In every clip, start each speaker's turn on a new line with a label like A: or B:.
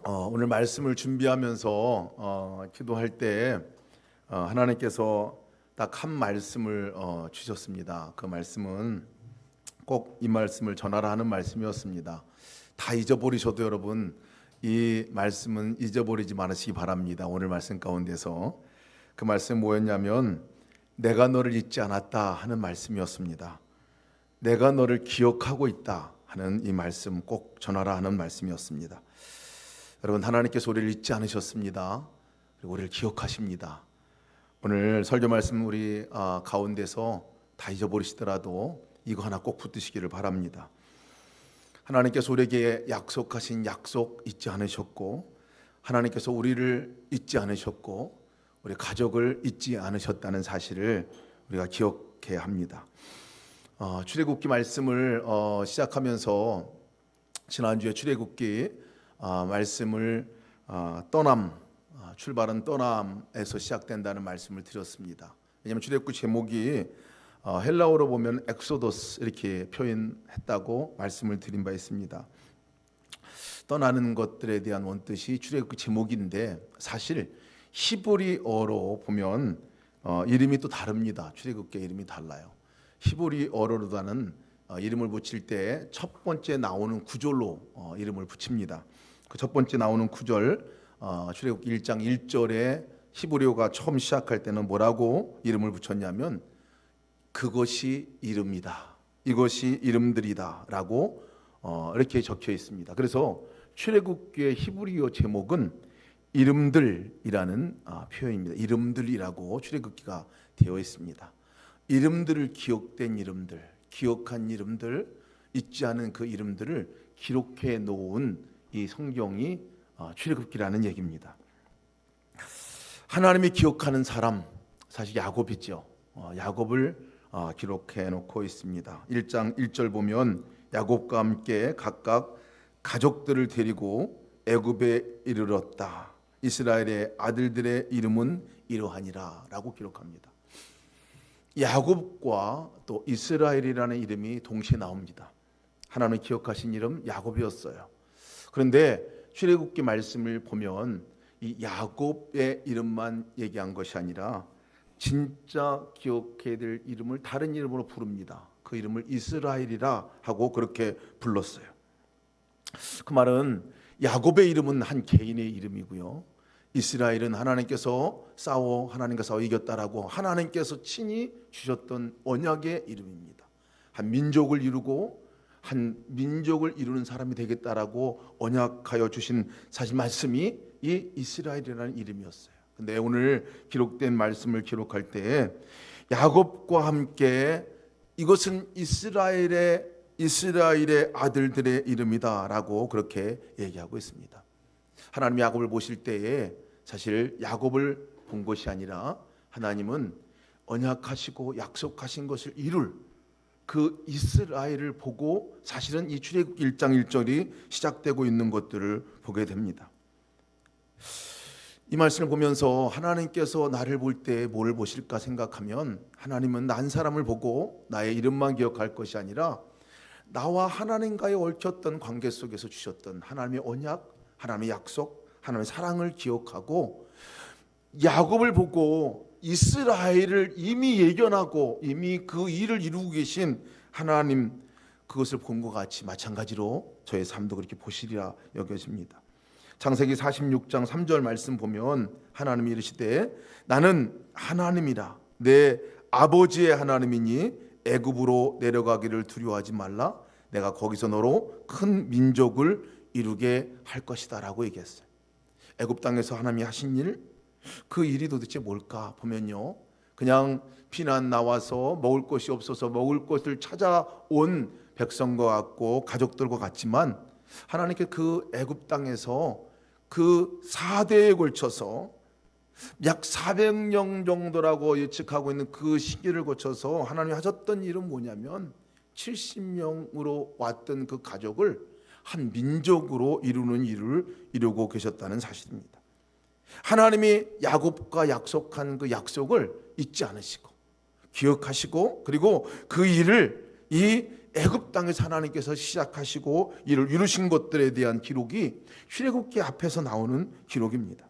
A: 오늘 말씀을 준비하면서 기도할 때 하나님께서 딱 한 말씀을 주셨습니다. 그 말씀은 꼭 이 말씀을 전하라 하는 말씀이었습니다. 다 잊어버리셔도 여러분 이 말씀은 잊어버리지 마시기 바랍니다. 오늘 말씀 가운데서 그 말씀 뭐였냐면 내가 너를 잊지 않았다 하는 말씀이었습니다. 내가 너를 기억하고 있다 하는 이 말씀 꼭 전하라 하는 말씀이었습니다. 여러분 하나님께서 우리를 잊지 않으셨습니다. 그리고 우리를 기억하십니다. 오늘 설교 말씀 우리 가운데서 다 잊어버리시더라도 이거 하나 꼭 붙드시기를 바랍니다. 하나님께서 우리에게 약속하신 약속 잊지 않으셨고, 하나님께서 우리를 잊지 않으셨고, 우리 가족을 잊지 않으셨다는 사실을 우리가 기억해야 합니다. 출애굽기 말씀을 시작하면서 지난주에 출애굽기 말씀을 출발은 떠남에서 시작된다는 말씀을 드렸습니다. 왜냐하면 출애굽기 제목이 헬라어로 보면 엑소더스 이렇게 표현했다고 말씀을 드린 바 있습니다. 떠나는 것들에 대한 원뜻이 출애굽기 제목인데 사실 히브리어로 보면 이름이 또 다릅니다. 출애굽기 이름이 달라요. 히브리어로다는 이름을 붙일 때 첫 번째 나오는 구절로 이름을 붙입니다. 그 첫 번째 나오는 구절 출애굽기 1장 1절에 히브리어가 처음 시작할 때는 뭐라고 이름을 붙였냐면 그것이 이름이다. 이것이 이름들이다 라고 이렇게 적혀 있습니다. 그래서 출애굽기의 히브리어 제목은 이름들이라는 표현입니다. 이름들이라고 출애굽기가 되어 있습니다. 이름들을 기억된 이름들, 기억한 이름들, 잊지 않은 그 이름들을 기록해 놓은 이 성경이 출애굽기라는 얘기입니다. 하나님이 기억하는 사람 사실 야곱이죠. 야곱을 기록해 놓고 있습니다. 1장 1절 보면 야곱과 함께 각각 가족들을 데리고 애굽에 이르렀다. 이스라엘의 아들들의 이름은 이러하니라 라고 기록합니다. 야곱과 또 이스라엘이라는 이름이 동시에 나옵니다. 하나님이 기억하신 이름 야곱이었어요. 그런데 출애굽기 말씀을 보면 이 야곱의 이름만 얘기한 것이 아니라 진짜 기억해야 될 이름을 다른 이름으로 부릅니다. 그 이름을 이스라엘이라 하고 그렇게 불렀어요. 그 말은 야곱의 이름은 한 개인의 이름이고요. 이스라엘은 하나님께서 하나님과 싸워 이겼다라고 하나님께서 친히 주셨던 언약의 이름입니다. 한 민족을 이루고 한 민족을 이루는 사람이 되겠다라고 언약하여 주신 사실 말씀이 이 이스라엘이라는 이름이었어요. 근데 오늘 기록된 말씀을 기록할 때 야곱과 함께 이것은 이스라엘의 아들들의 이름이다라고 그렇게 얘기하고 있습니다. 하나님 야곱을 보실 때에 사실 야곱을 본 것이 아니라 하나님은 언약하시고 약속하신 것을 이룰 그 이스라엘을 보고 사실은 이 출애굽기 1장 1절이 시작되고 있는 것들을 보게 됩니다. 이 말씀을 보면서 하나님께서 나를 볼 때 뭘 보실까 생각하면 하나님은 난 사람을 보고 나의 이름만 기억할 것이 아니라 나와 하나님과의 얽혔던 관계 속에서 주셨던 하나님의 언약, 하나님의 약속, 하나님의 사랑을 기억하고 야곱을 보고 이스라엘을 이미 예견하고 이미 그 일을 이루고 계신 하나님 그것을 본 것 같이 마찬가지로 저의 삶도 그렇게 보시리라 여겨집니다. 창세기 46장 3절 말씀 보면 하나님이 이르시되 나는 하나님이라 내 아버지의 하나님이니 애굽으로 내려가기를 두려워하지 말라 내가 거기서 너로 큰 민족을 이루게 할 것이다 라고 얘기했어요. 애굽 땅에서 하나님이 하신 일, 그 일이 도대체 뭘까 보면요 그냥 피난 나와서 먹을 것이 없어서 먹을 것을 찾아온 백성과 같고 가족들과 같지만 하나님께 그 애굽 땅에서 그 4대에 걸쳐서 약 400년 정도라고 예측하고 있는 그 시기를 거쳐서 하나님이 하셨던 일은 뭐냐면 70명으로 왔던 그 가족을 한 민족으로 이루는 일을 이루고 계셨다는 사실입니다. 하나님이 야곱과 약속한 그 약속을 잊지 않으시고 기억하시고 그리고 그 일을 이 애굽 땅에서 하나님께서 시작하시고 이를 이루신 것들에 대한 기록이 출애굽기 앞에서 나오는 기록입니다.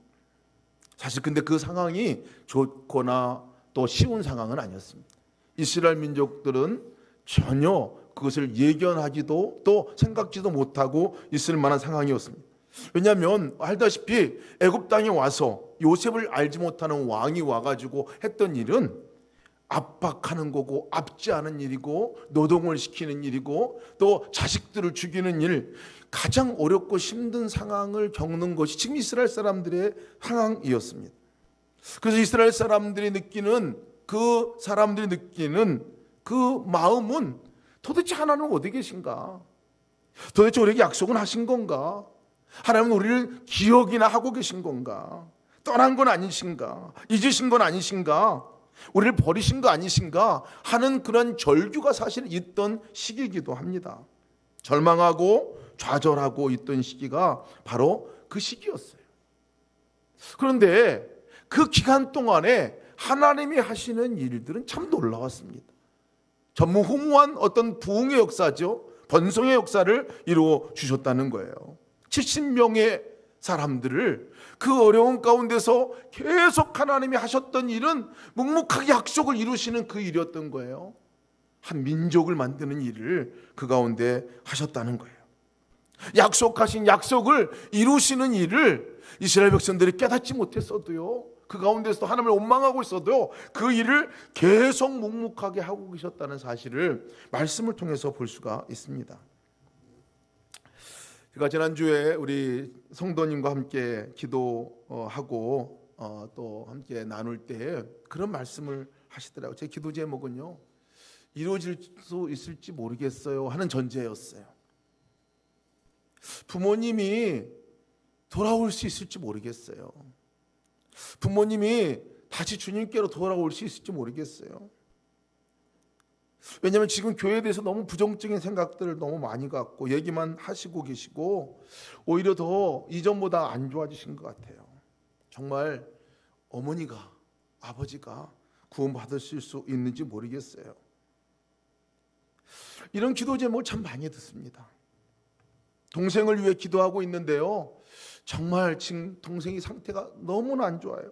A: 사실 근데 그 상황이 좋거나 또 쉬운 상황은 아니었습니다. 이스라엘 민족들은 전혀 그것을 예견하지도 또 생각지도 못하고 있을 만한 상황이었습니다. 왜냐하면 알다시피 애굽 땅에 와서 요셉을 알지 못하는 왕이 와가지고 했던 일은 압박하는 거고 압제하는 일이고 노동을 시키는 일이고 또 자식들을 죽이는 일, 가장 어렵고 힘든 상황을 겪는 것이 지금 이스라엘 사람들의 상황이었습니다. 그래서 이스라엘 사람들이 느끼는 그 마음은 도대체 하나님은 어디 계신가? 도대체 우리에게 약속은 하신 건가? 하나님은 우리를 기억이나 하고 계신 건가? 떠난 건 아니신가? 잊으신 건 아니신가? 우리를 버리신 거 아니신가? 하는 그런 절규가 사실 있던 시기이기도 합니다. 절망하고 좌절하고 있던 시기가 바로 그 시기였어요. 그런데 그 기간 동안에 하나님이 하시는 일들은 참 놀라웠습니다. 전무후무한 어떤 부흥의 역사죠. 번성의 역사를 이루어 주셨다는 거예요. 70명의 사람들을 그 어려운 가운데서 계속 하나님이 하셨던 일은 묵묵하게 약속을 이루시는 그 일이었던 거예요. 한 민족을 만드는 일을 그 가운데 하셨다는 거예요. 약속하신 약속을 이루시는 일을 이스라엘 백성들이 깨닫지 못했어도요, 그 가운데서 하나님을 원망하고 있어도 그 일을 계속 묵묵하게 하고 계셨다는 사실을 말씀을 통해서 볼 수가 있습니다. 제가 지난주에 우리 성도님과 함께 기도하고 또 함께 나눌 때 그런 말씀을 하시더라고요. 제 기도 제목은요, 이루어질 수 있을지 모르겠어요 하는 전제였어요. 부모님이 돌아올 수 있을지 모르겠어요. 부모님이 다시 주님께로 돌아올 수 있을지 모르겠어요. 왜냐하면 지금 교회에 대해서 너무 부정적인 생각들을 너무 많이 갖고 얘기만 하시고 계시고 오히려 더 이전보다 안 좋아지신 것 같아요. 정말 어머니가, 아버지가 구원받으실 수 있는지 모르겠어요. 이런 기도 제목을 참 많이 듣습니다. 동생을 위해 기도하고 있는데요, 정말 지금 동생이 상태가 너무나 안 좋아요.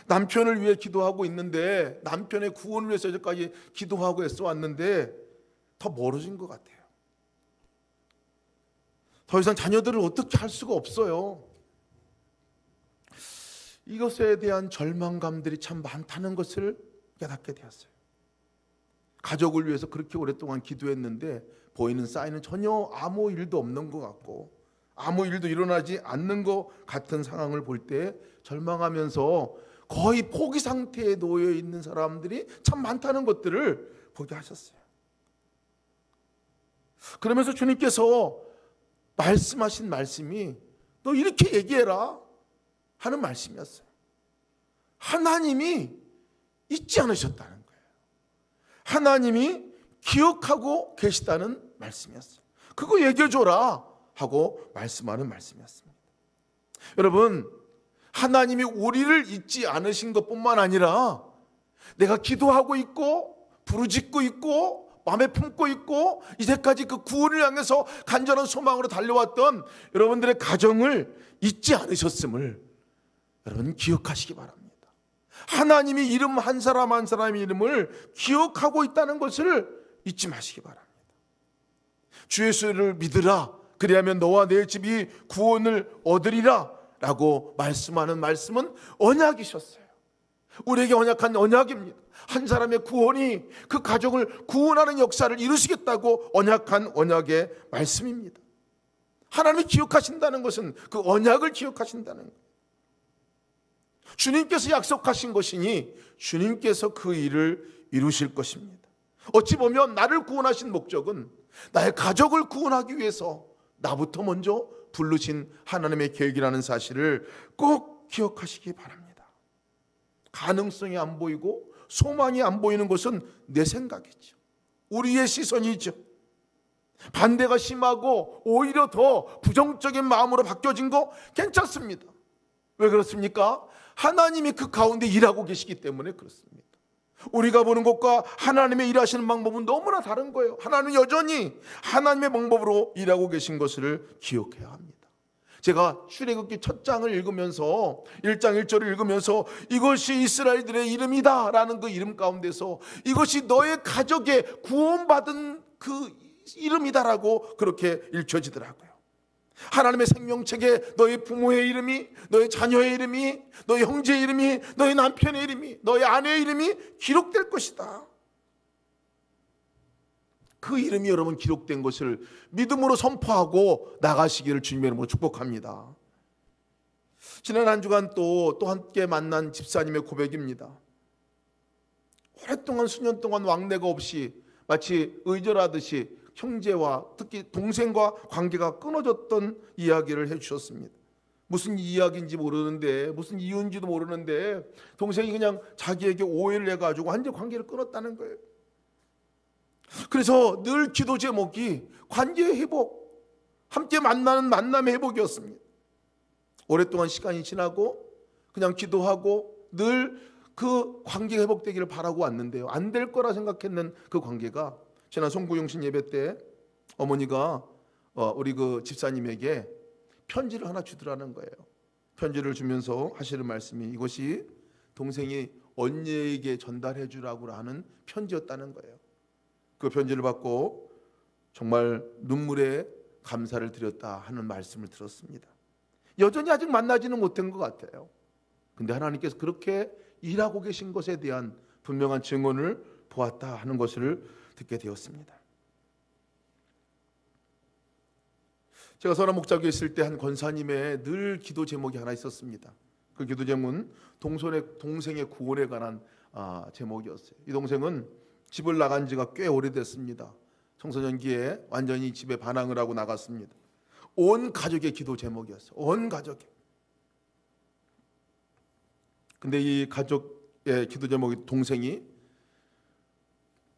A: 남편을 위해 기도하고 있는데 남편의 구원을 위해서 이제까지 기도하고 애써 왔는데 더 멀어진 것 같아요. 더 이상 자녀들을 어떻게 할 수가 없어요. 이것에 대한 절망감들이 참 많다는 것을 깨닫게 되었어요. 가족을 위해서 그렇게 오랫동안 기도했는데 보이는 사인은 전혀 아무 일도 없는 것 같고 아무 일도 일어나지 않는 것 같은 상황을 볼 때 절망하면서 거의 포기 상태에 놓여 있는 사람들이 참 많다는 것들을 보게 하셨어요. 그러면서 주님께서 말씀하신 말씀이 너 이렇게 얘기해라 하는 말씀이었어요. 하나님이 잊지 않으셨다는 거예요. 하나님이 기억하고 계시다는 말씀이었어요. 그거 얘기해줘라 하고 말씀하는 말씀이었습니다. 여러분, 하나님이 우리를 잊지 않으신 것뿐만 아니라 내가 기도하고 있고 부르짖고 있고 마음에 품고 있고 이제까지 그 구원을 향해서 간절한 소망으로 달려왔던 여러분들의 가정을 잊지 않으셨음을 여러분 기억하시기 바랍니다. 하나님이 이름 한 사람 한 사람의 이름을 기억하고 있다는 것을 잊지 마시기 바랍니다. 주 예수를 믿으라, 그리하면 너와 내 집이 구원을 얻으리라 라고 말씀하는 말씀은 언약이셨어요. 우리에게 언약한 언약입니다. 한 사람의 구원이 그 가족을 구원하는 역사를 이루시겠다고 언약한 언약의 말씀입니다. 하나님이 기억하신다는 것은 그 언약을 기억하신다는 거예요. 주님께서 약속하신 것이니 주님께서 그 일을 이루실 것입니다. 어찌 보면 나를 구원하신 목적은 나의 가족을 구원하기 위해서 나부터 먼저 부르신 하나님의 계획이라는 사실을 꼭 기억하시기 바랍니다. 가능성이 안 보이고 소망이 안 보이는 것은 내 생각이죠. 우리의 시선이죠. 반대가 심하고 오히려 더 부정적인 마음으로 바뀌어진 거 괜찮습니다. 왜 그렇습니까? 하나님이 그 가운데 일하고 계시기 때문에 그렇습니다. 우리가 보는 것과 하나님의 일하시는 방법은 너무나 다른 거예요. 하나님은 여전히 하나님의 방법으로 일하고 계신 것을 기억해야 합니다. 제가 출애굽기 첫 장을 읽으면서 1장 1절을 읽으면서 이것이 이스라엘들의 이름이다 라는 그 이름 가운데서 이것이 너의 가족의 구원받은 그 이름이다라고 그렇게 읽혀지더라고요. 하나님의 생명책에 너의 부모의 이름이, 너의 자녀의 이름이, 너의 형제의 이름이, 너의 남편의 이름이, 너의 아내의 이름이 기록될 것이다. 그 이름이 여러분 기록된 것을 믿음으로 선포하고 나가시기를 주님의 이름으로 축복합니다. 지난 한 주간 또 함께 만난 집사님의 고백입니다. 오랫동안 수년 동안 왕래가 없이 마치 의절하듯이 형제와 특히 동생과 관계가 끊어졌던 이야기를 해주셨습니다. 무슨 이야기인지 모르는데, 무슨 이유인지도 모르는데 동생이 그냥 자기에게 오해를 해가지고 완전 관계를 끊었다는 거예요. 그래서 늘 기도 제목이 관계의 회복, 함께 만나는 만남의 회복이었습니다. 오랫동안 시간이 지나고 그냥 기도하고 늘 그 관계가 회복되기를 바라고 왔는데요, 안 될 거라 생각했는 그 관계가 지난 송구용신 예배 때 어머니가 우리 그 집사님에게 편지를 하나 주더라는 거예요. 편지를 주면서 하시는 말씀이 이것이 동생이 언니에게 전달해 주라고 하는 편지였다는 거예요. 그 편지를 받고 정말 눈물에 감사를 드렸다 하는 말씀을 들었습니다. 여전히 아직 만나지는 못한 것 같아요. 근데 하나님께서 그렇게 일하고 계신 것에 대한 분명한 증언을 보았다 하는 것을 듣게 되었습니다. 제가 선한 목자교에 있을 때 한 권사님의 늘 기도 제목이 하나 있었습니다. 그 기도 제목은 동생의 구원에 관한 제목이었어요. 이 동생은 집을 나간 지가 꽤 오래됐습니다. 청소년기에 완전히 집에 반항을 하고 나갔습니다. 온 가족의 기도 제목이었어요. 온 가족의. 근데 이 가족의 기도 제목이 동생이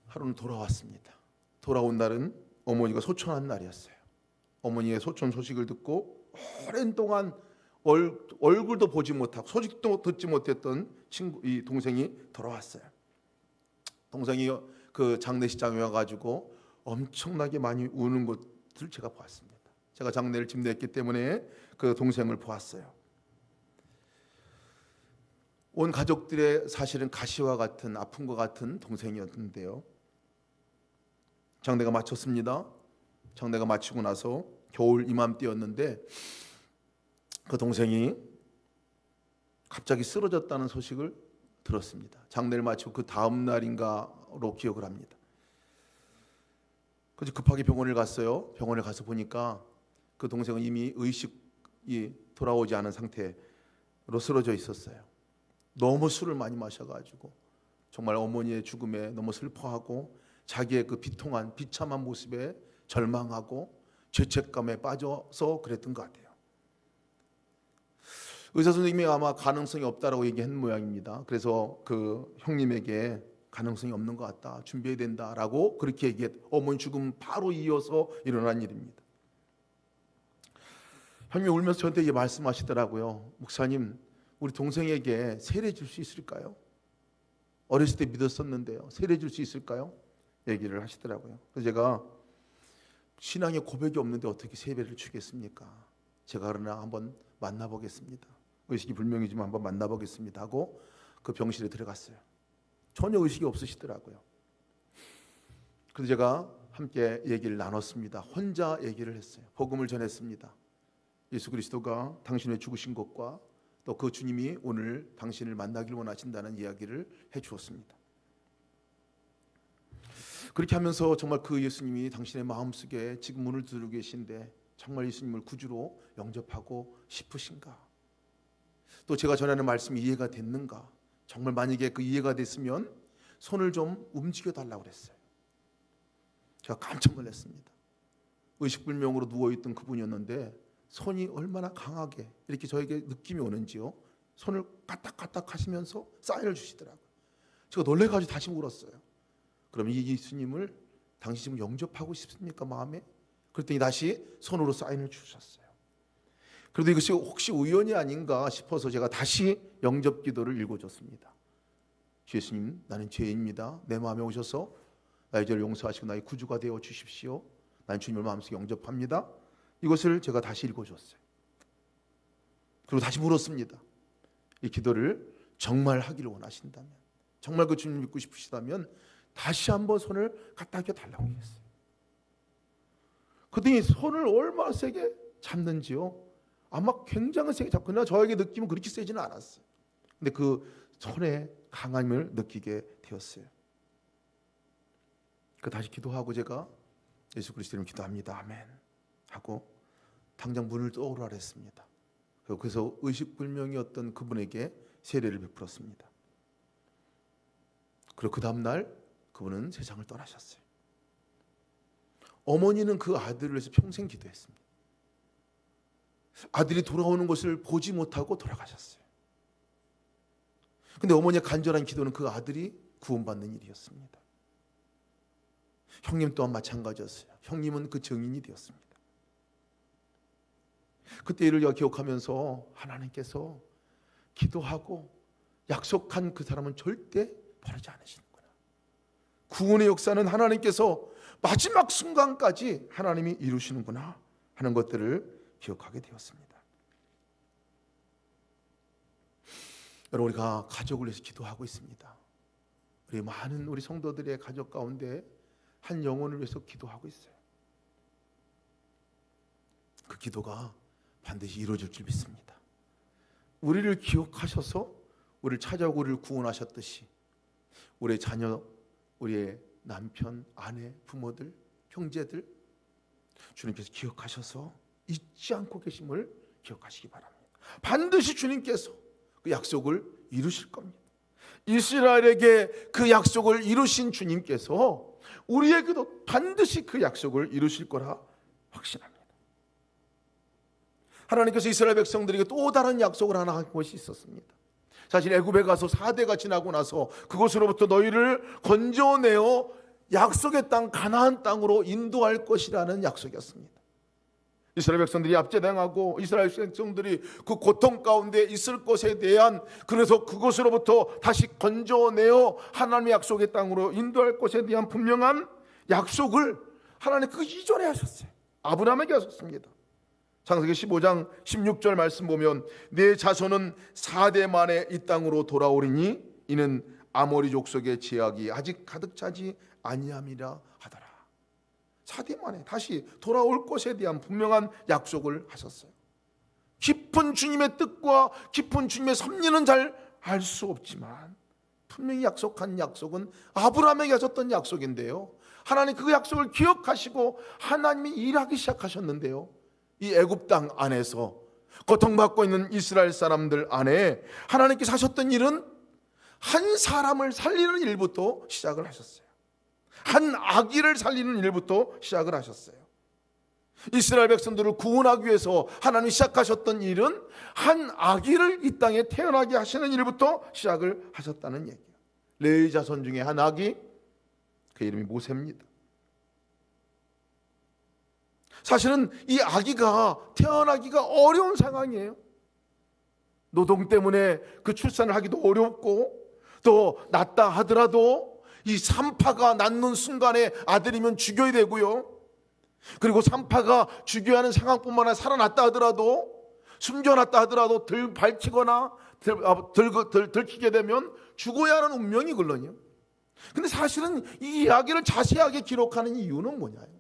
A: 하루는 돌아왔습니다. 돌아온 날은 어머니가 소천한 날이었어요. 어머니의 소천 소식을 듣고 오랜 동안 얼굴도 보지 못하고 소식도 듣지 못했던 이 동생이 돌아왔어요. 동생이 그 장례식장에 와가지고 엄청나게 많이 우는 것을 제가 보았습니다. 제가 장례를 집례했기 때문에 그 동생을 보았어요. 온 가족들의 사실은 가시와 같은 아픔과 같은 동생이었는데요, 장례가 마쳤습니다. 장례가 마치고 나서 겨울 이맘때였는데 그 동생이 갑자기 쓰러졌다는 소식을 들었습니다. 장례를 마치고 그 다음 날인가로 기억을 합니다. 그래서 급하게 병원을 갔어요. 병원에 가서 보니까 그 동생은 이미 의식이 돌아오지 않은 상태로 쓰러져 있었어요. 너무 술을 많이 마셔가지고 정말 어머니의 죽음에 너무 슬퍼하고 자기의 그 비통한 비참한 모습에 절망하고 죄책감에 빠져서 그랬던 것 같아요. 의사 선생님이 아마 가능성이 없다라고 얘기한 모양입니다. 그래서 그 형님에게 가능성이 없는 것 같다, 준비해야 된다라고 그렇게 얘기했. 어머니 죽음 바로 이어서 일어난 일입니다. 형님이 울면서 저한테 이게 말씀하시더라고요. 목사님, 우리 동생에게 세례 줄 수 있을까요? 어렸을 때 믿었었는데요, 세례 줄 수 있을까요? 얘기를 하시더라고요. 그래서 제가 신앙에 고백이 없는데 어떻게 세례를 주겠습니까? 제가 그러나 한번 만나보겠습니다. 의식이 불명이지만 한번 만나보겠습니다 하고 그 병실에 들어갔어요. 전혀 의식이 없으시더라고요. 그래서 제가 함께 얘기를 나눴습니다. 혼자 얘기를 했어요. 복음을 전했습니다. 예수 그리스도가 당신의 죽으신 것과 또 그 주님이 오늘 당신을 만나길 원하신다는 이야기를 해주었습니다. 그렇게 하면서 정말 그 예수님이 당신의 마음속에 지금 문을 두드리고 계신데 정말 예수님을 구주로 영접하고 싶으신가? 또 제가 전하는 말씀이 이해가 됐는가? 정말 만약에 그 이해가 됐으면 손을 좀 움직여 달라고 그랬어요. 제가 깜짝 놀랐습니다. 의식불명으로 누워있던 그분이었는데 손이 얼마나 강하게 이렇게 저에게 느낌이 오는지요, 손을 까딱까딱 하시면서 사인을 주시더라고요. 제가 놀래가지고 다시 물었어요. 그럼 이 예수님을 당신 지금 영접하고 싶습니까, 마음에? 그랬더니 다시 손으로 사인을 주셨어요. 그래도 이것이 혹시 우연이 아닌가 싶어서 제가 다시 영접 기도를 읽어줬습니다. 예수님, 나는 죄인입니다. 내 마음에 오셔서 나의 죄를 용서하시고 나의 구주가 되어 주십시오. 나는 주님을 마음속에 영접합니다. 이것을 제가 다시 읽어줬어요. 그리고 다시 물었습니다. 이 기도를 정말 하기를 원하신다면, 정말 그 주님 믿고 싶으시다면 다시 한번 손을 갖다 달라고 했어요. 그랬더니 손을 얼마나 세게 잡는지요. 아마 굉장히 세게 잡고, 그러나 저에게 느낌은 그렇게 세지는 않았어요. 근데 그 손에 강함을 느끼게 되었어요. 그 다시 기도하고 제가 예수 그리스도 이름으로 기도합니다. 아멘 하고 당장 문을 떠오르라 했습니다. 그래서 의식불명이었던 그분에게 세례를 베풀었습니다. 그리고 그 다음날 그분은 세상을 떠나셨어요. 어머니는 그 아들을 위해서 평생 기도했습니다. 아들이 돌아오는 것을 보지 못하고 돌아가셨어요. 근데 어머니의 간절한 기도는 그 아들이 구원받는 일이었습니다. 형님 또한 마찬가지였어요. 형님은 그 증인이 되었습니다. 그때 일을 기억하면서 하나님께서 기도하고 약속한 그 사람은 절대 버리지 않으시는구나. 구원의 역사는 하나님께서 마지막 순간까지 하나님이 이루시는구나 하는 것들을 기억하게 되었습니다. 여러분, 우리가 가족을 위해서 기도하고 있습니다. 우리 많은 우리 성도들의 가족 가운데 한 영혼을 위해서 기도하고 있어요. 그 기도가 반드시 이루어질 줄 믿습니다. 우리를 기억하셔서 우리를 찾아오고 우리를 구원하셨듯이 우리의 자녀, 우리의 남편, 아내, 부모들, 형제들 주님께서 기억하셔서 잊지 않고 계심을 기억하시기 바랍니다. 반드시 주님께서 그 약속을 이루실 겁니다. 이스라엘에게 그 약속을 이루신 주님께서 우리에게도 반드시 그 약속을 이루실 거라 확신합니다. 하나님께서 이스라엘 백성들에게 또 다른 약속을 하나 한 것이 있었습니다. 사실 애굽에 가서 4대가 지나고 나서 그곳으로부터 너희를 건져내어 약속의 땅 가나안 땅으로 인도할 것이라는 약속이었습니다. 이스라엘 백성들이 압제당하고 이스라엘 백성들이 그 고통 가운데 있을 것에 대한, 그래서 그곳으로부터 다시 건져내어 하나님의 약속의 땅으로 인도할 것에 대한 분명한 약속을 하나님 그 이전에 하셨어요. 아브라함에게 하셨습니다. 창세기 15장 16절 말씀 보면 내 자손은 4대 만에 이 땅으로 돌아오리니 이는 아모리 족속의 제약이 아직 가득 차지 아니함이라 하더라. 4대 만에 다시 돌아올 것에 대한 분명한 약속을 하셨어요. 깊은 주님의 뜻과 깊은 주님의 섭리는 잘 알 수 없지만 분명히 약속한 약속은 아브라함에게 하셨던 약속인데요, 하나님 그 약속을 기억하시고 하나님이 일하기 시작하셨는데요, 이 애굽 땅 안에서 고통받고 있는 이스라엘 사람들 안에 하나님께서 하셨던 일은 한 사람을 살리는 일부터 시작을 하셨어요. 한 아기를 살리는 일부터 시작을 하셨어요. 이스라엘 백성들을 구원하기 위해서 하나님이 시작하셨던 일은 한 아기를 이 땅에 태어나게 하시는 일부터 시작을 하셨다는 얘기예요. 레위 자손 중에 한 아기, 그 이름이 모세입니다. 사실은 이 아기가 태어나기가 어려운 상황이에요. 노동 때문에 그 출산을 하기도 어렵고, 또 낳다 하더라도 이 산파가 낳는 순간에 아들이면 죽여야 되고요, 그리고 산파가 죽여야 하는 상황뿐만 아니라 살아났다 하더라도, 숨겨놨다 하더라도 들 밟히거나 들키게 되면 죽어야 하는 운명이 걸러요. 근데 사실은 이 이야기를 자세하게 기록하는 이유는 뭐냐요?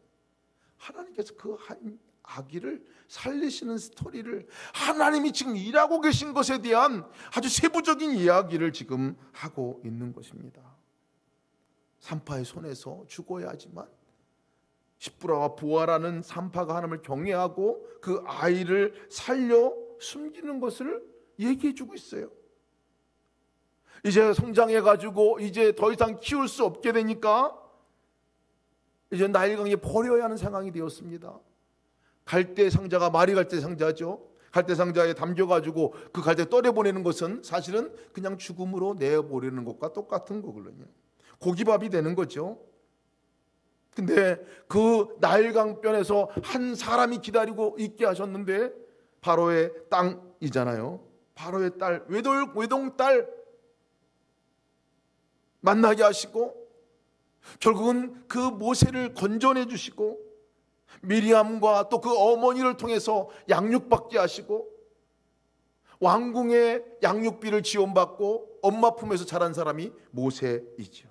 A: 하나님께서 그 한 아기를 살리시는 스토리를, 하나님이 지금 일하고 계신 것에 대한 아주 세부적인 이야기를 지금 하고 있는 것입니다. 산파의 손에서 죽어야 하지만 십부라와 부하라는 산파가 하나님을 경외하고 그 아이를 살려 숨기는 것을 얘기해 주고 있어요. 이제 성장해가지고 이제 더 이상 키울 수 없게 되니까 이제 나일강에 버려야 하는 상황이 되었습니다. 갈대 상자가 말이 갈대 상자죠. 갈대 상자에 담겨가지고 그 갈대 떠내보내는 것은 사실은 그냥 죽음으로 내버리는 것과 똑같은 거거든요. 고기밥이 되는 거죠. 근데 그 나일강변에서 한 사람이 기다리고 있게 하셨는데, 바로의 땅이잖아요. 바로의 딸, 외동딸, 만나게 하시고 결국은 그 모세를 건져내 주시고 미리암과 또 그 어머니를 통해서 양육받게 하시고 왕궁의 양육비를 지원받고 엄마 품에서 자란 사람이 모세이죠.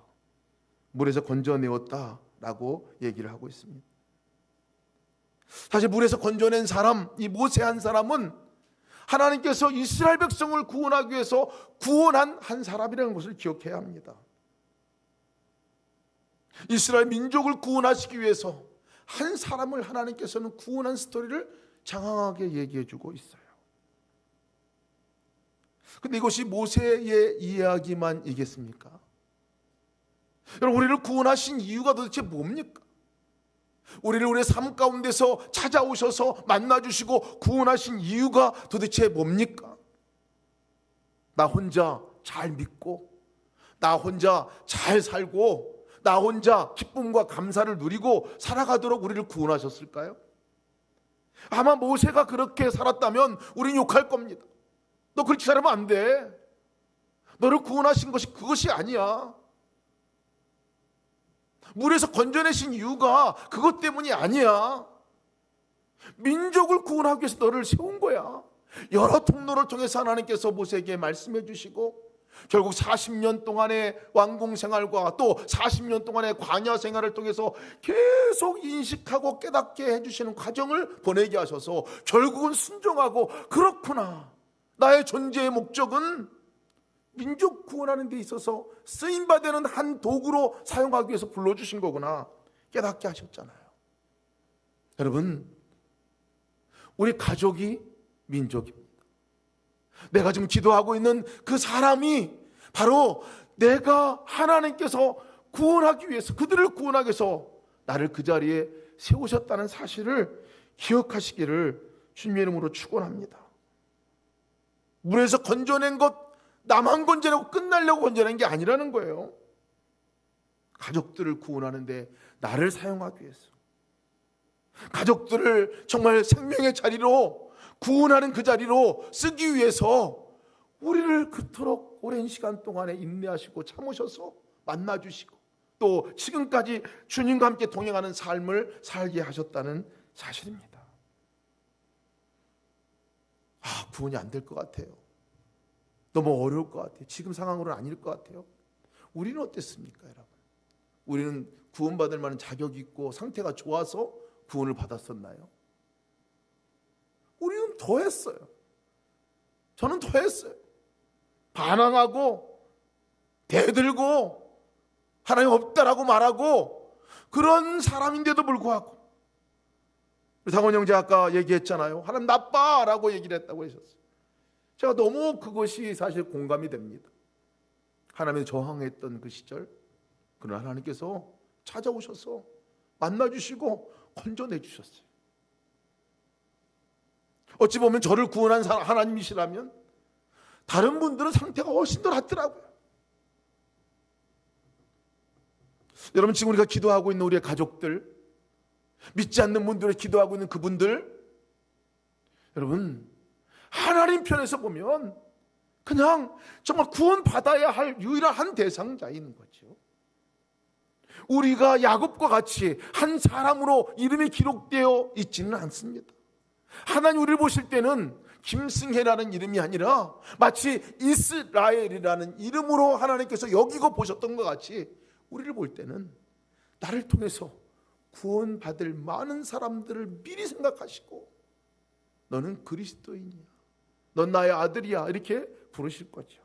A: 물에서 건져내었다라고 얘기를 하고 있습니다. 사실 물에서 건져낸 사람, 이 모세 한 사람은 하나님께서 이스라엘 백성을 구원하기 위해서 구원한 한 사람이라는 것을 기억해야 합니다. 이스라엘 민족을 구원하시기 위해서 한 사람을 하나님께서는 구원한 스토리를 장황하게 얘기해 주고 있어요. 근데 이것이 모세의 이야기만이겠습니까? 여러분, 우리를 구원하신 이유가 도대체 뭡니까? 우리를 우리의 삶 가운데서 찾아오셔서 만나주시고 구원하신 이유가 도대체 뭡니까? 나 혼자 잘 믿고, 나 혼자 잘 살고, 나 혼자 기쁨과 감사를 누리고 살아가도록 우리를 구원하셨을까요? 아마 모세가 그렇게 살았다면 우리는 욕할 겁니다. 너 그렇게 살면 안 돼. 너를 구원하신 것이 그것이 아니야. 물에서 건져내신 이유가 그것 때문이 아니야. 민족을 구원하기 위해서 너를 세운 거야. 여러 통로를 통해서 하나님께서 모세에게 말씀해 주시고 결국 40년 동안의 왕궁 생활과 또 40년 동안의 광야 생활을 통해서 계속 인식하고 깨닫게 해주시는 과정을 보내게 하셔서 결국은 순종하고, 그렇구나, 나의 존재의 목적은 민족 구원하는 데 있어서 쓰임받는 한 도구로 사용하기 위해서 불러주신 거구나 깨닫게 하셨잖아요. 여러분, 우리 가족이 민족입니다. 내가 지금 기도하고 있는 그 사람이 바로 내가 하나님께서 구원하기 위해서, 그들을 구원하기 위해서 나를 그 자리에 세우셨다는 사실을 기억하시기를 주님의 이름으로 축원합니다. 물에서 건져낸 것 나만 건져내고 끝나려고 건져낸 게 아니라는 거예요. 가족들을 구원하는데 나를 사용하기 위해서, 가족들을 정말 생명의 자리로 구원하는 그 자리로 쓰기 위해서 우리를 그토록 오랜 시간 동안에 인내하시고 참으셔서 만나주시고 또 지금까지 주님과 함께 동행하는 삶을 살게 하셨다는 사실입니다. 구원이 안 될 것 같아요. 너무 어려울 것 같아요. 지금 상황으로는 아닐 것 같아요. 우리는 어땠습니까, 여러분? 우리는 구원받을 만한 자격이 있고 상태가 좋아서 구원을 받았었나요? 우리는 더 했어요. 저는 더 했어요. 반항하고 대들고 하나님 없다라고 말하고 그런 사람인데도 불구하고, 상원 형제 아까 얘기했잖아요. 하나님 나빠라고 얘기를 했다고 하셨어요. 제가 너무 그것이 사실 공감이 됩니다. 하나님에 저항했던 그 시절, 그러나 하나님께서 찾아오셔서 만나주시고 건져내주셨어요. 어찌 보면 저를 구원한 하나님이시라면 다른 분들은 상태가 훨씬 더 낫더라고요. 여러분, 지금 우리가 기도하고 있는 우리의 가족들, 믿지 않는 분들을 기도하고 있는 그분들, 여러분, 하나님 편에서 보면 그냥 정말 구원받아야 할 유일한 한 대상자인 거죠. 우리가 야곱과 같이 한 사람으로 이름이 기록되어 있지는 않습니다. 하나님 우리를 보실 때는 김승혜라는 이름이 아니라 마치 이스라엘이라는 이름으로 하나님께서 여기고 보셨던 것 같이 우리를 볼 때는 나를 통해서 구원받을 많은 사람들을 미리 생각하시고 너는 그리스도인이야, 넌 나의 아들이야, 이렇게 부르실 거죠.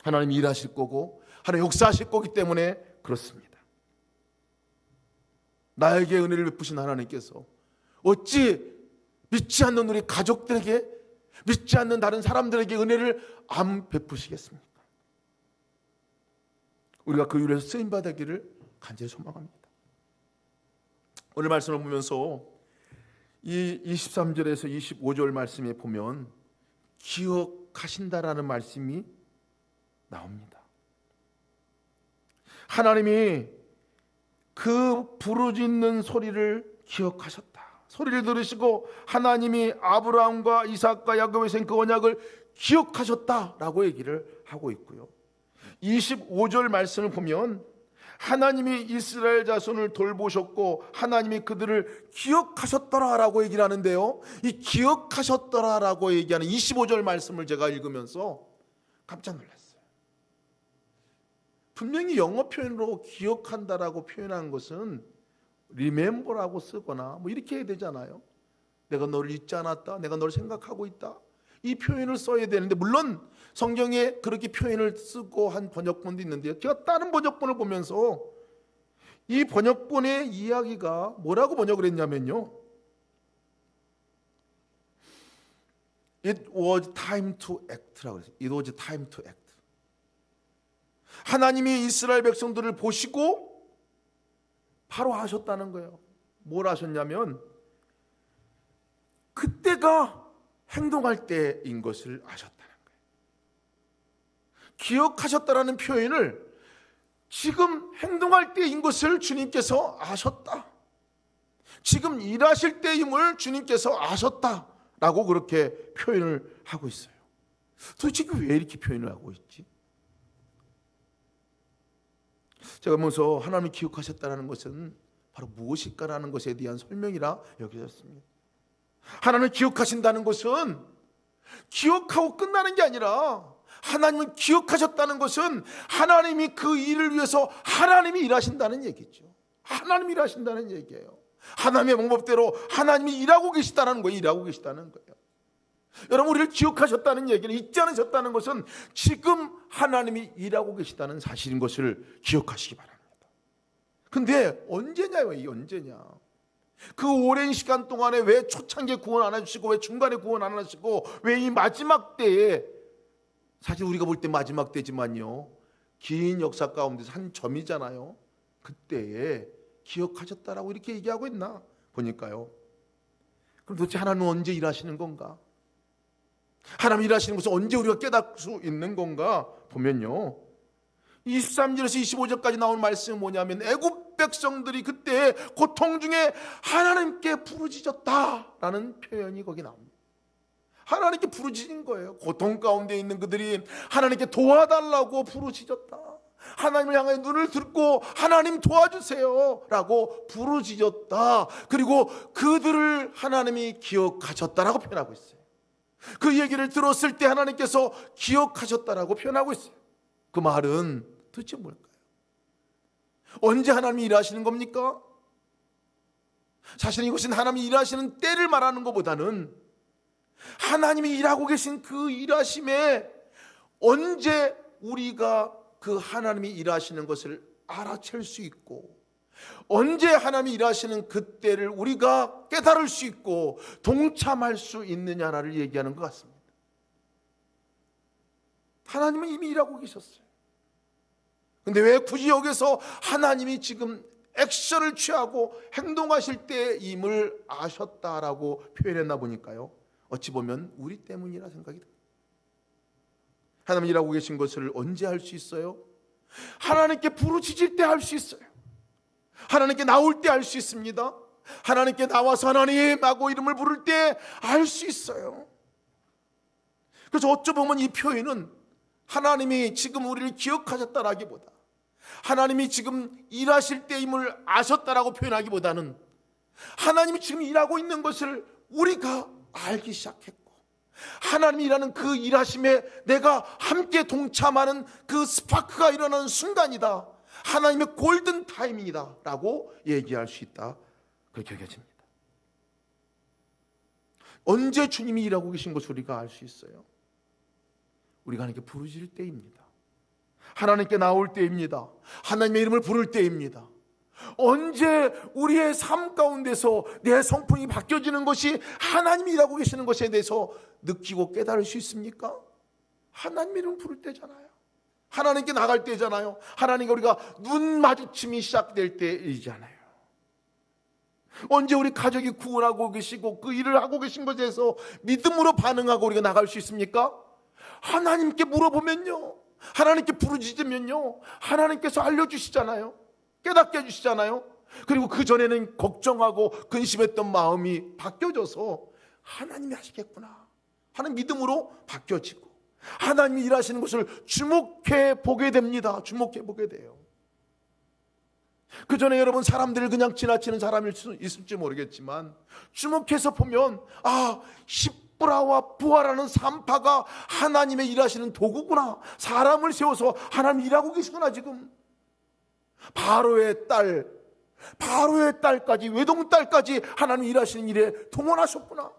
A: 하나님이 일하실 거고 하나님 역사하실 거기 때문에 그렇습니다. 나에게 은혜를 베푸신 하나님께서 어찌 믿지 않는 우리 가족들에게, 믿지 않는 다른 사람들에게 은혜를 안 베푸시겠습니까? 우리가 그 일에서 쓰임받기를 간절히 소망합니다. 오늘 말씀을 보면서 이 23절에서 25절 말씀에 보면 기억하신다라는 말씀이 나옵니다. 하나님이 그 부르짖는 소리를 기억하셨다. 소리를 들으시고 하나님이 아브라함과 이삭과 야곱의 생 그 언약을 기억하셨다라고 얘기를 하고 있고요. 25절 말씀을 보면 하나님이 이스라엘 자손을 돌보셨고 하나님이 그들을 기억하셨더라라고 얘기를 하는데요, 이 기억하셨더라라고 얘기하는 25절 말씀을 제가 읽으면서 깜짝 놀랐어요. 분명히 영어 표현으로 기억한다라고 표현한 것은 remember라고 쓰거나 뭐 이렇게 해야 되잖아요. 내가 너를 잊지 않았다, 내가 너를 생각하고 있다, 이 표현을 써야 되는데, 물론 성경에 그렇게 표현을 쓰고 한 번역본도 있는데요, 제가 다른 번역본을 보면서 이 번역본의 이야기가 뭐라고 번역을 했냐면요, It was time to act라고 했어요. It was time to act. 하나님이 이스라엘 백성들을 보시고 바로 하셨다는 거예요. 뭘 하셨냐면 그때가 행동할 때인 것을 아셨다는 거예요. 기억하셨다라는 표현을 지금 행동할 때인 것을 주님께서 아셨다, 지금 일하실 때임을 주님께서 아셨다라고 그렇게 표현을 하고 있어요. 도대체 왜 이렇게 표현을 하고 있지? 제가 보면서 하나님이 기억하셨다는 것은 바로 무엇일까라는 것에 대한 설명이라 여겨졌습니다. 하나님을 기억하신다는 것은 기억하고 끝나는 게 아니라, 하나님을 기억하셨다는 것은 하나님이 그 일을 위해서 하나님이 일하신다는 얘기죠. 하나님이 일하신다는 얘기예요. 하나님의 방법대로 하나님이 일하고 계시다는 거예요. 일하고 계시다는 거예요. 여러분, 우리를 기억하셨다는 얘기는, 잊지 않으셨다는 것은 지금 하나님이 일하고 계시다는 사실인 것을 기억하시기 바랍니다. 근데 언제냐요? 이 언제냐? 그 오랜 시간 동안에 왜 초창기에 구원 안 해주시고, 왜 중간에 구원 안 하시고, 왜 이 마지막 때에, 사실 우리가 볼 때 마지막 때지만요, 긴 역사 가운데서 한 점이잖아요. 그때에 기억하셨다라고 이렇게 얘기하고 있나 보니까요. 그럼 도대체 하나님은 언제 일하시는 건가? 하나님 일하시는 것을 언제 우리가 깨닫을 수 있는 건가 보면요, 23절에서 25절까지 나온 말씀은 뭐냐면, 애굽 백성들이 그때 고통 중에 하나님께 부르짖었다라는 표현이 거기 나옵니다. 하나님께 부르짖은 거예요. 고통 가운데 있는 그들이 하나님께 도와달라고 부르짖었다, 하나님을 향해 눈을 들고 하나님 도와주세요 라고 부르짖었다. 그리고 그들을 하나님이 기억하셨다라고 표현하고 있어요. 그 얘기를 들었을 때 하나님께서 기억하셨다라고 표현하고 있어요. 그 말은 도대체 뭘까요? 언제 하나님이 일하시는 겁니까? 사실 이것은 하나님이 일하시는 때를 말하는 것보다는 하나님이 일하고 계신 그 일하심에 언제 우리가 그 하나님이 일하시는 것을 알아챌 수 있고, 언제 하나님이 일하시는 그때를 우리가 깨달을 수 있고 동참할 수 있느냐를 얘기하는 것 같습니다. 하나님은 이미 일하고 계셨어요. 근데 왜 굳이 여기서 하나님이 지금 액션을 취하고 행동하실 때임을 아셨다라고 표현했나 보니까요, 어찌 보면 우리 때문이라 생각이 듭니다. 하나님 일하고 계신 것을 언제 할 수 있어요? 하나님께 부르짖을 때 할 수 있어요. 하나님께 나올 때 알 수 있습니다. 하나님께 나와서 하나님 하고 이름을 부를 때 알 수 있어요. 그래서 어쩌보면 이 표현은 하나님이 지금 우리를 기억하셨다라기보다, 하나님이 지금 일하실 때임을 아셨다라고 표현하기보다는, 하나님이 지금 일하고 있는 것을 우리가 알기 시작했고, 하나님이 일하는 그 일하심에 내가 함께 동참하는 그 스파크가 일어나는 순간이다, 하나님의 골든 타이밍이다 라고 얘기할 수 있다, 그렇게 여겨집니다. 언제 주님이 일하고 계신 것을 우리가 알 수 있어요? 우리가 하나님께 부르짖을 때입니다. 하나님께 나올 때입니다. 하나님의 이름을 부를 때입니다. 언제 우리의 삶 가운데서 내 성품이 바뀌어지는 것이 하나님이 일하고 계시는 것에 대해서 느끼고 깨달을 수 있습니까? 하나님의 이름을 부를 때잖아요. 하나님께 나갈 때잖아요. 하나님과 우리가 눈 마주침이 시작될 때이잖아요. 언제 우리 가족이 구원하고 계시고 그 일을 하고 계신 것에 대해서 믿음으로 반응하고 우리가 나갈 수 있습니까? 하나님께 물어보면요, 하나님께 부르짖으면요, 하나님께서 알려주시잖아요. 깨닫게 해주시잖아요. 그리고 그전에는 걱정하고 근심했던 마음이 바뀌어져서 하나님이 하시겠구나 하는 믿음으로 바뀌어지고, 하나님이 일하시는 것을 주목해 보게 됩니다. 주목해 보게 돼요. 그 전에 여러분 사람들을 그냥 지나치는 사람일 수 있을지 모르겠지만 주목해서 보면 십브라와 부하라는 산파가 하나님의 일하시는 도구구나. 사람을 세워서 하나님 일하고 계시구나. 지금 바로의 딸까지, 외동딸까지 하나님 일하시는 일에 동원하셨구나.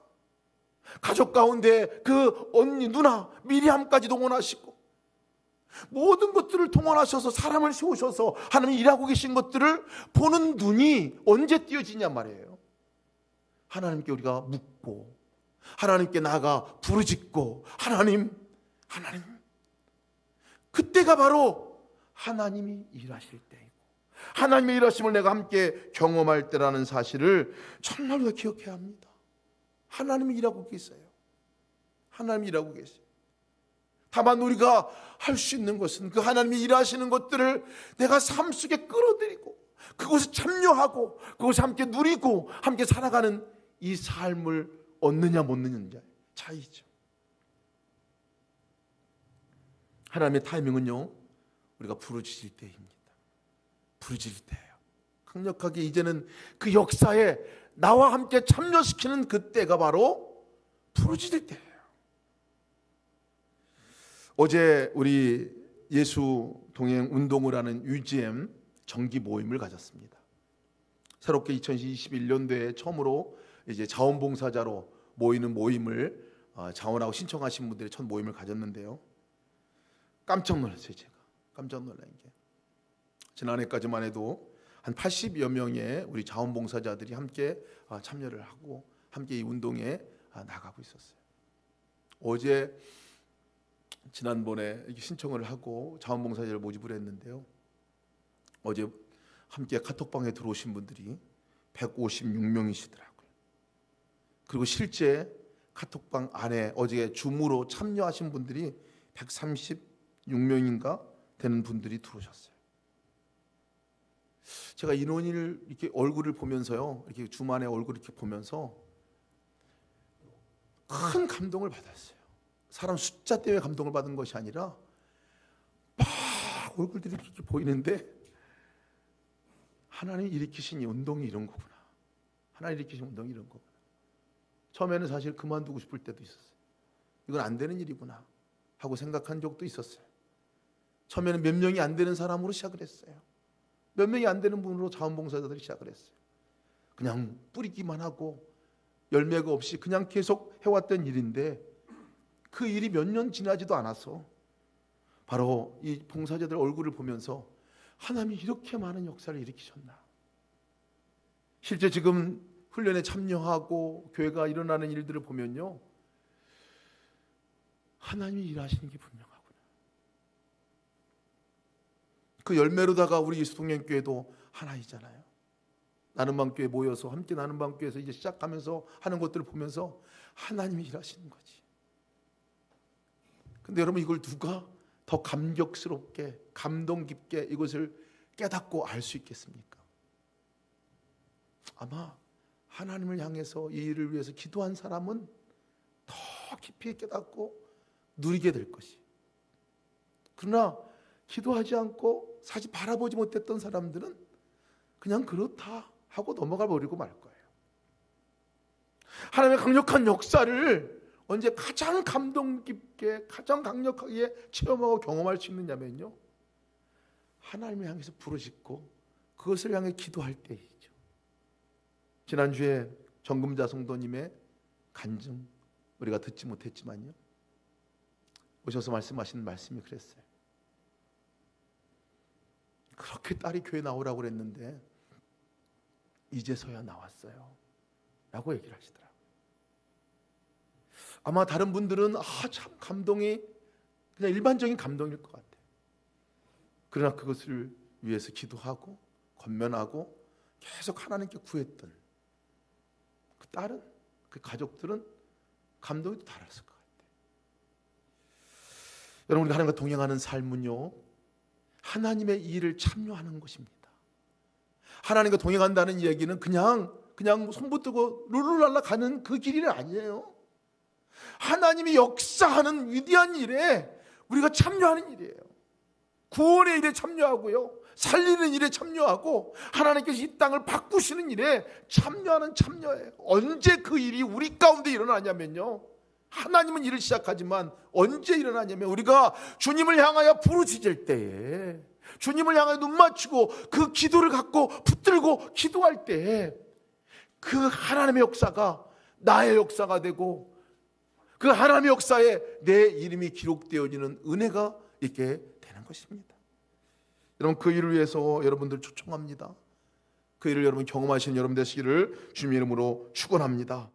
A: 가족 가운데 그 언니 누나 미리암까지 동원하시고 모든 것들을 동원하셔서 사람을 세우셔서 하나님이 일하고 계신 것들을 보는 눈이 언제 띄어지냐 말이에요. 하나님께 우리가 묻고 하나님께 나아가 부르짖고 하나님 그때가 바로 하나님이 일하실 때이고 하나님의 일하심을 내가 함께 경험할 때라는 사실을 정말 우리가 기억해야 합니다. 하나님이 일하고 계세요. 하나님이 일하고 계세요. 다만 우리가 할 수 있는 것은 그 하나님이 일하시는 것들을 내가 삶 속에 끌어들이고 그곳에 참여하고 그곳에 함께 누리고 함께 살아가는 이 삶을 얻느냐 못 얻느냐의 차이죠. 하나님의 타이밍은요, 우리가 부르짖을 때입니다. 부르짖을 때예요. 강력하게 이제는 그 역사에 나와 함께 참여시키는 그때가 바로 부르짖을 때예요. 어제 우리 예수 동행 운동을 하는 UGM 정기 모임을 가졌습니다. 새롭게 2021년도에 처음으로 이제 자원봉사자로 모이는 모임을 자원하고 신청하신 분들의 첫 모임을 가졌는데요. 깜짝 놀랐어요. 제가 깜짝 놀란 게 지난해까지만 해도 한 80여 명의 우리 자원봉사자들이 함께 참여를 하고 함께 이 운동에 나가고 있었어요. 어제 지난번에 이렇게 신청을 하고 자원봉사자를 모집을 했는데요. 어제 함께 카톡방에 들어오신 분들이 156명이시더라고요. 그리고 실제 카톡방 안에 어제 줌으로 참여하신 분들이 136명인가 되는 분들이 들어오셨어요. 제가 인원을 이렇게 얼굴을 보면서요, 이렇게 줌 안에 얼굴을 이렇게 보면서 큰 감동을 받았어요. 사람 숫자 때문에 감동을 받은 것이 아니라 막 얼굴들이 이렇게 보이는데 하나님 일으키신 이 운동이 이런 거구나. 하나님 일으키신 운동이 이런 거구나. 처음에는 사실 그만두고 싶을 때도 있었어요. 이건 안 되는 일이구나 하고 생각한 적도 있었어요. 처음에는 몇 명이 안 되는 사람으로 시작을 했어요. 몇 명이 안 되는 분으로 자원봉사자들이 시작을 했어요. 그냥 뿌리기만 하고 열매가 없이 그냥 계속 해왔던 일인데 그 일이 몇 년 지나지도 않아서 바로 이 봉사자들 얼굴을 보면서 하나님이 이렇게 많은 역사를 일으키셨나. 실제 지금 훈련에 참여하고 교회가 일어나는 일들을 보면요, 하나님이 일하시는 게 분명하구나. 그 열매로다가 우리 예수동행교회도 하나이잖아요. 나눔방교회 모여서 함께 나눔방교회에서 이제 시작하면서 하는 것들을 보면서 하나님이 일하시는 거지. 근데 여러분, 이걸 누가 더 감격스럽게 감동 깊게 이것을 깨닫고 알 수 있겠습니까? 아마 하나님을 향해서 이 일을 위해서 기도한 사람은 더 깊이 깨닫고 누리게 될 것이. 그러나 기도하지 않고 사실 바라보지 못했던 사람들은 그냥 그렇다 하고 넘어가 버리고 말 거예요. 하나님의 강력한 역사를 언제 가장 감동 깊게 가장 강력하게 체험하고 경험할 수 있느냐면요, 하나님을 향해서 부르짖고 그것을 향해 기도할 때이죠. 지난주에 정금자 성도님의 간증 우리가 듣지 못했지만요, 오셔서 말씀하시는 말씀이 그랬어요. 그렇게 딸이 교회 나오라고 그랬는데 이제서야 나왔어요 라고 얘기를 하시더라고요. 아마 다른 분들은 참 감동이 그냥 일반적인 감동일 것 같아요. 그러나 그것을 위해서 기도하고 권면하고 계속 하나님께 구했던 그 딸은, 그 가족들은 감동이 또 달랐을 것 같아요. 여러분, 우리가 하나님과 동행하는 삶은요, 하나님의 일을 참여하는 것입니다. 하나님과 동행한다는 얘기는 그냥 손 붙들고 룰루랄라 가는 그 길이 아니에요. 하나님이 역사하는 위대한 일에 우리가 참여하는 일이에요. 구원의 일에 참여하고요, 살리는 일에 참여하고 하나님께서 이 땅을 바꾸시는 일에 참여하는 참여예요. 언제 그 일이 우리 가운데 일어나냐면요, 하나님은 일을 시작하지만 언제 일어나냐면 우리가 주님을 향하여 부르짖을 때에, 주님을 향하여 눈 맞추고 그 기도를 갖고 붙들고 기도할 때에 그 하나님의 역사가 나의 역사가 되고 그 하나님의 역사에 내 이름이 기록되어지는 은혜가 있게 되는 것입니다. 여러분, 그 일을 위해서 여러분들 초청합니다. 그 일을 여러분 경험하시는 여러분 되시기를 주님의 이름으로 축원합니다.